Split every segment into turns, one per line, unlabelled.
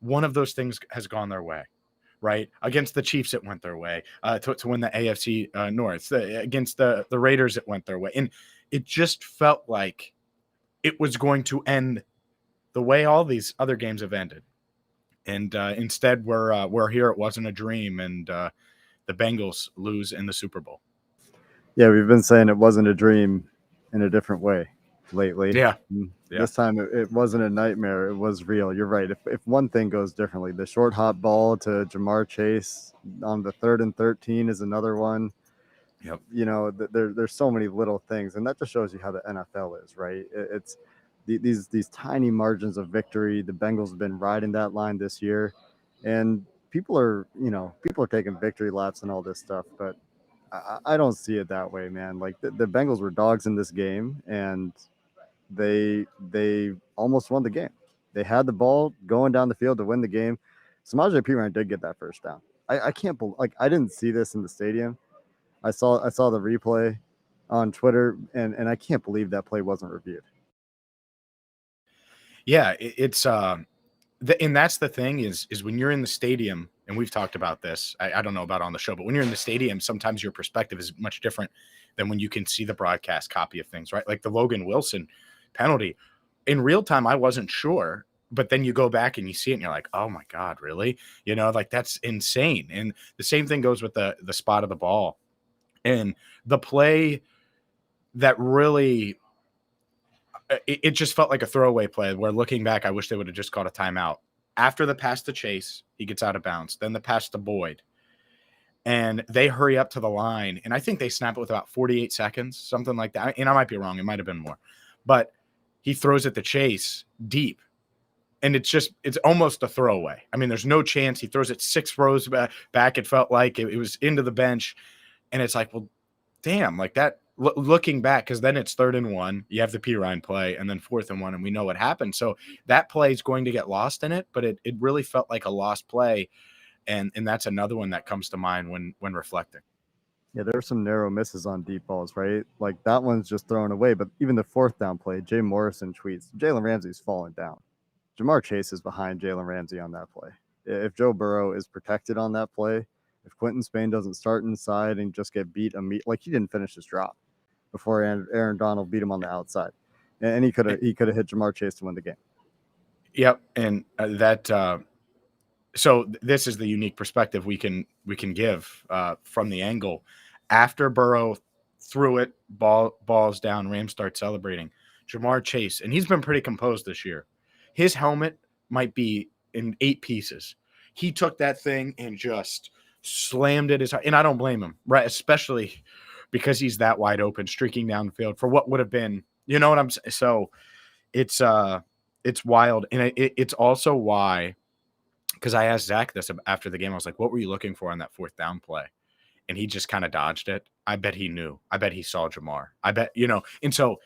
one of those things has gone their way, right? Against the Chiefs, it went their way to win the AFC North. Against the Raiders, it went their way. And it just felt like it was going to end the way all these other games have ended. And instead, we're here. It wasn't a dream, and the Bengals lose in the Super Bowl.
Yeah, we've been saying it wasn't a dream in a different way lately.
Yeah.
This time it wasn't a nightmare. It was real. You're right. If one thing goes differently, the short hot ball to Jamar Chase on the 3rd and 13 is another one.
Yep.
You know, there's so many little things, and that just shows you how the NFL is, right? It's these tiny margins of victory. The Bengals have been riding that line this year, and people are taking victory laps and all this stuff, but I don't see it that way, man. Like the Bengals were dogs in this game, and they almost won the game. They had the ball going down the field to win the game. Samaje Perine did get that first down. I can't believe, like, I didn't see this in the stadium. I saw the replay on Twitter, and I can't believe that play wasn't reviewed.
Yeah, it's and that's the thing is when you're in the stadium, and we've talked about this. I don't know about on the show, but when you're in the stadium, sometimes your perspective is much different than when you can see the broadcast copy of things, right? Like the Logan Wilson penalty. In real time, I wasn't sure, but then you go back and you see it and you're like, oh my God, really? You know, like that's insane. And the same thing goes with the spot of the ball. And the play that really it just felt like a throwaway play where looking back, I wish they would have just called a timeout. After the pass to Chase, he gets out of bounds. Then the pass to Boyd. And they hurry up to the line. And I think they snap it with about 48 seconds, something like that. And I might be wrong. It might have been more. But he throws it to Chase deep. And it's almost a throwaway. I mean, there's no chance. He throws it 6 rows back. It felt like it was into the bench. And it's like, well, damn, like that. Looking back, because then it's 3rd and 1, you have the Perine play, and then 4th and 1, and we know what happened. So that play is going to get lost in it, but it really felt like a lost play, and that's another one that comes to mind when reflecting.
Yeah, there are some narrow misses on deep balls, right? Like that one's just thrown away, but even the 4th down play, Jay Morrison tweets, Jalen Ramsey's fallen down. Jamar Chase is behind Jalen Ramsey on that play. If Joe Burrow is protected on that play, if Quentin Spain doesn't start inside and just get beat immediately, like he didn't finish his drop before Aaron Donald beat him on the outside, and he could have hit Jamar Chase to win the game.
Yep, and so this is the unique perspective we can give from the angle. After Burrow threw it, balls down, Rams start celebrating. Jamar Chase, and he's been pretty composed this year. His helmet might be in 8 pieces. He took that thing and just slammed it and I don't blame him, right? Especially because he's that wide open, streaking down the field for what would have been, you know what I'm saying? So it's wild. And it's also why, because I asked Zach this after the game, I was like, what were you looking for on that 4th down play? And he just kind of dodged it. I bet he knew. I bet he saw Jamar. I bet, and so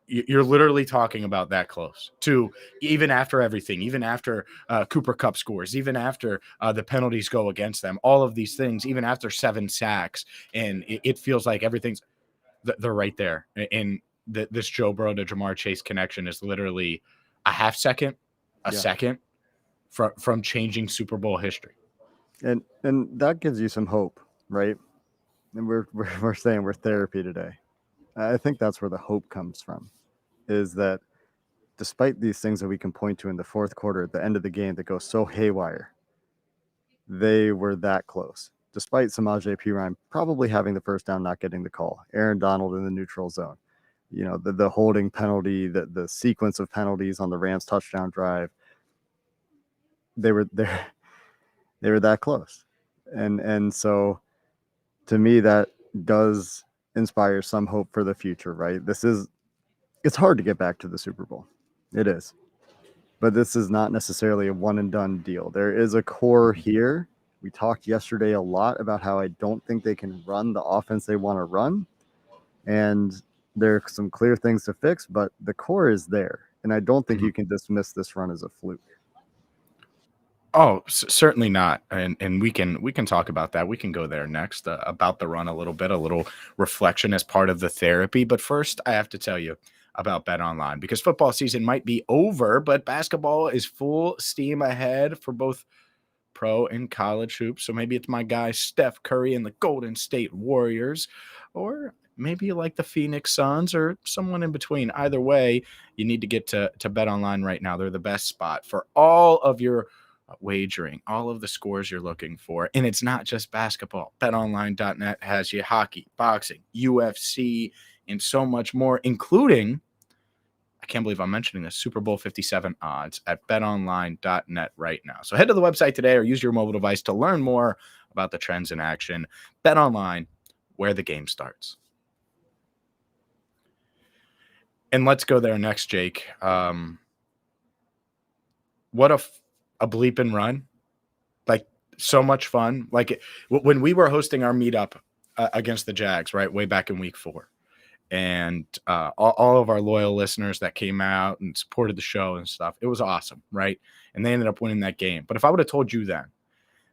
you're literally talking about that close to even after everything, even after Cooper Kupp scores, even after the penalties go against them, all of these things, even after 7 sacks. And it feels like everything's they're right there. And this Joe Burrow to Jamar Chase connection is literally a half second, second from changing Super Bowl history.
And that gives you some hope, right? And we're saying we're therapy today. I think that's where the hope comes from, is that despite these things that we can point to in the 4th quarter at the end of the game that go so haywire, they were that close. Despite Samaje Perine probably having the first down, not getting the call, Aaron Donald in the neutral zone, the holding penalty, the sequence of penalties on the Rams touchdown drive, they were there. They were that close. And so to me, that does inspire some hope for the future, right? It's hard to get back to the Super Bowl. It is. But this is not necessarily a one and done deal. There is a core here. We talked yesterday a lot about how I don't think they can run the offense they want to run. And there are some clear things to fix, but the core is there. And I don't think you can dismiss this run as a fluke.
Oh, certainly not. And we can talk about that. We can go there next about the run a little bit, a little reflection as part of the therapy. But first, I have to tell you, about Bet Online, because football season might be over, but basketball is full steam ahead for both pro and college hoops. So maybe it's my guy Steph Curry and the Golden State Warriors, or maybe you like the Phoenix Suns or someone in between. Either way, you need to get to Bet Online right now. They're the best spot for all of your wagering, all of the scores you're looking for. And it's not just basketball. BetOnline.net has you hockey, boxing, UFC, and so much more, including, I can't believe I'm mentioning this, Super Bowl 57 odds at betonline.net right now. So head to the website today or use your mobile device to learn more about the trends in action. Bet Online, where the game starts. And let's go there next, Jake. What a bleep and run. Like, so much fun. Like, when we were hosting our meetup against the Jags, right, way back in week 4, and all of our loyal listeners that came out and supported the show and stuff, it was awesome, right? And they ended up winning that game. But if I would have told you then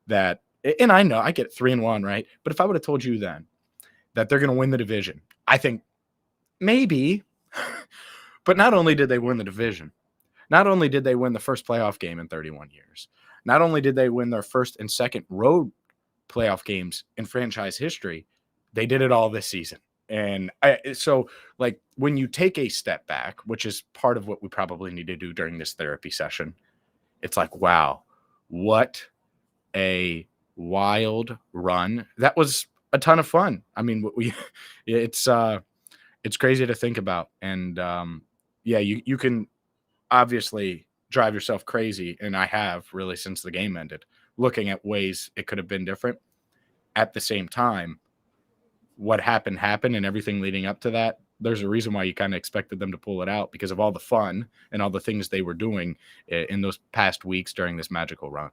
that, and I know I get 3-1, right? But if I would have told you then that they're going to win the division, I think maybe. But not only did they win the division, not only did they win the first playoff game in 31 years, not only did they win their first and second road playoff games in franchise history, they did it all this season. And so, like, when you take a step back, which is part of what we probably need to do during this therapy session, it's like, wow, what a wild run. That was a ton of fun. I mean, it's crazy to think about. And yeah, you can obviously drive yourself crazy, and I have really since the game ended, looking at ways it could have been different. At the same time, what happened, and everything leading up to that, there's a reason why you kind of expected them to pull it out, because of all the fun and all the things they were doing in those past weeks during this magical run.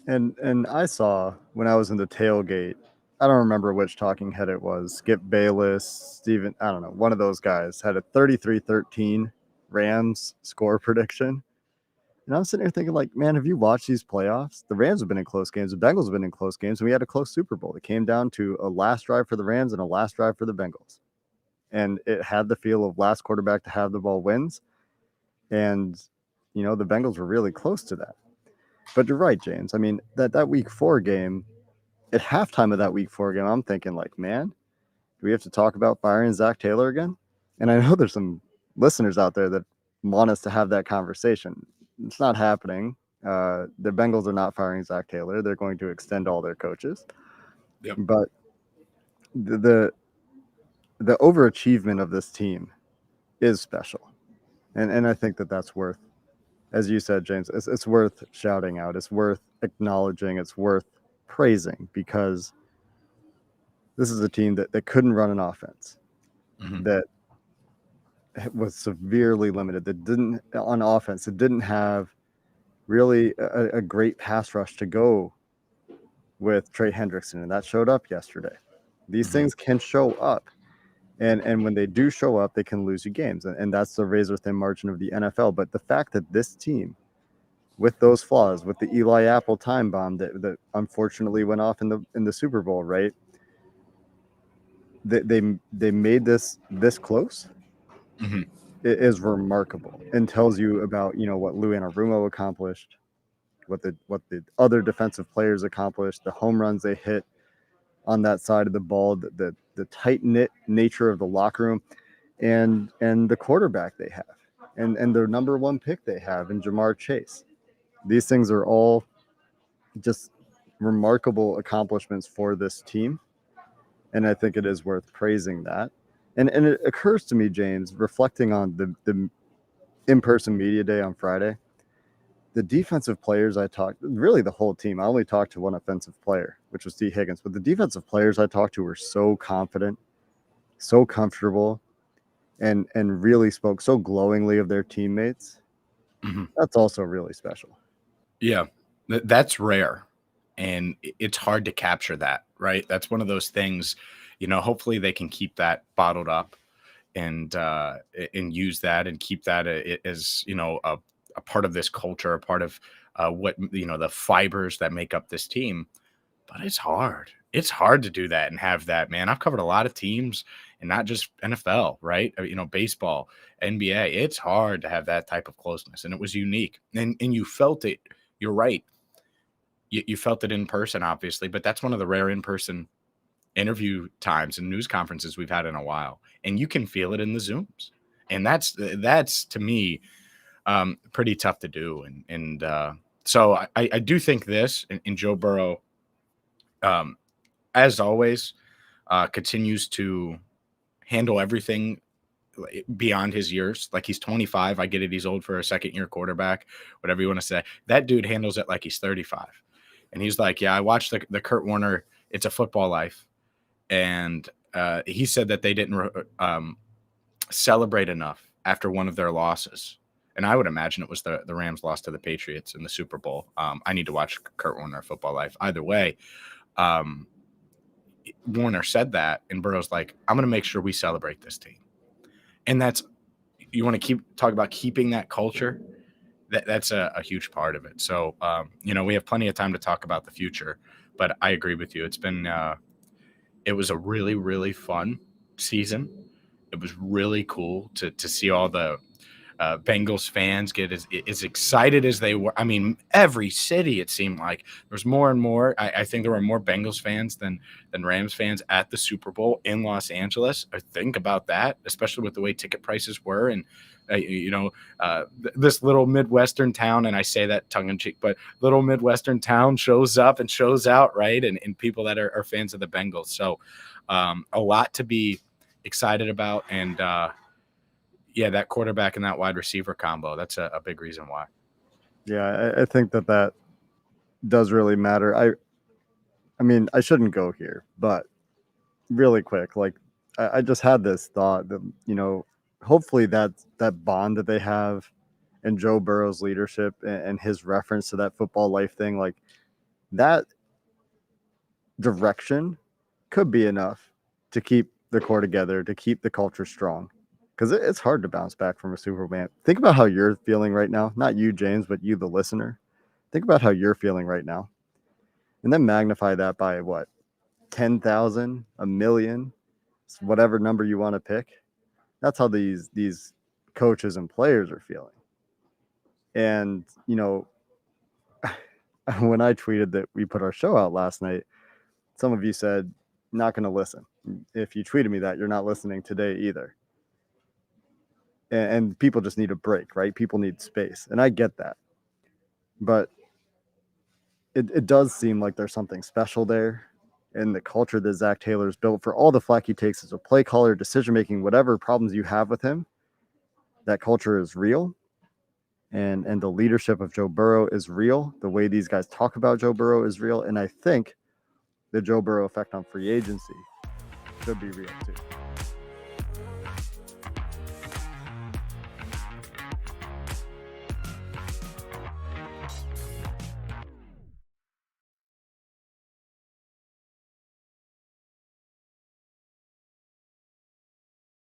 And I saw when I was in the tailgate, I don't remember which talking head it was, Skip Bayless, Steven, I don't know, one of those guys had a 33-13 Rams score prediction. And I'm sitting here thinking, like, man, have you watched these playoffs? The Rams have been in close games. The Bengals have been in close games. And we had a close Super Bowl. It came down to a last drive for the Rams and a last drive for the Bengals. And it had the feel of last quarterback to have the ball wins. And, you know, the Bengals were really close to that. But you're right, James. I mean, that week 4 game, at halftime of that week 4 game, I'm thinking, like, man, do we have to talk about firing Zach Taylor again? And I know there's some listeners out there that want us to have that conversation. It's not happening. The Bengals are not firing Zach Taylor. They're going to extend all their coaches.
Yep.
But the overachievement of this team is special. And I think that's worth, as you said, James, it's worth shouting out. It's worth acknowledging. It's worth praising, because this is a team that couldn't run an offense, that was severely limited, that didn't, on offense, it didn't have really a great pass rush to go with Trey Hendrickson, and that showed up yesterday. These things can show up, and when they do show up, they can lose you games, and that's the razor thin margin of the NFL. But the fact that this team, with those flaws, with the Eli Apple time bomb that unfortunately went off in the Super Bowl, right? They made this close. It is remarkable, and tells you about, you know, what Lou Anarumo accomplished, what the other defensive players accomplished, the home runs they hit on that side of the ball, the tight knit nature of the locker room, and the quarterback they have, and their number 1 pick they have in Jamar Chase. These things are all just remarkable accomplishments for this team, and I think it is worth praising that. And it occurs to me, James, reflecting on the in-person media day on Friday, the defensive players I talked, really the whole team. I only talked to one offensive player, which was T. Higgins, but the defensive players I talked to were so confident, so comfortable, and really spoke so glowingly of their teammates. That's also really special.
Yeah, that's rare, and it's hard to capture that, right? That's one of those things, you know, hopefully they can keep that bottled up and use that and keep that as, you know, a part of this culture, a part of what, you know, the fibers that make up this team. But it's hard. It's hard to do that and have that, man. I've covered a lot of teams and not just NFL, right? Baseball, NBA. It's hard to have that type of closeness, and it was unique. And you felt it. You're right. You felt it in person, obviously, but that's one of the rare in person interview times and news conferences we've had in a while, and you can feel it in the Zooms, and that's to me pretty tough to do, so I do think this and Joe Burrow, um, as always, continues to handle everything beyond his years. Like, he's 25. I get it. He's old for a second year quarterback, whatever you want to say. That dude handles it like he's 35. And he's like, yeah, I watched the Kurt Warner, It's a Football Life. And he said that they didn't celebrate enough after one of their losses. And I would imagine it was the Rams lost to the Patriots in the Super Bowl. I need to watch Kurt Warner, Football Life. Either way, Warner said that, and Burrow's like, I'm going to make sure we celebrate this team. And that's, you want to talk about keeping that culture. That's a huge part of it. So, we have plenty of time to talk about the future, but I agree with you. It was a really, really fun season. It was really cool to see all the Bengals fans get as excited as they were. I mean, every city, it seemed like there was more and more. I think there were more Bengals fans than Rams fans at the Super Bowl in Los Angeles. I think about that, especially with the way ticket prices were. And, this little Midwestern town, and I say that tongue in cheek, but little Midwestern town shows up and shows out, right? And people that are fans of the Bengals. So a lot to be excited about. And, that quarterback and that wide receiver combo, that's a big reason why.
Yeah, I think that does really matter. I mean, I shouldn't go here, but really quick, like I just had this thought that, hopefully that bond that they have and Joe Burrow's leadership and his reference to that Football Life thing, like that direction could be enough to keep the core together, to keep the culture strong. Because it's hard to bounce back from a Super Bowl. Think about how you're feeling right now. Not you, James, but you, the listener. Think about how you're feeling right now. And then magnify that by what? 10,000, a million, whatever number you want to pick. That's how these coaches and players are feeling. And, when I tweeted that we put our show out last night, some of you said, not going to listen. If you tweeted me that, you're not listening today either. And people just need a break, right? People need space. And I get that. But it does seem like there's something special there in the culture that Zach Taylor's built. For all the flack he takes as a play caller, decision-making, whatever problems you have with him, that culture is real. And the leadership of Joe Burrow is real. The way these guys talk about Joe Burrow is real. And I think the Joe Burrow effect on free agency could be real too.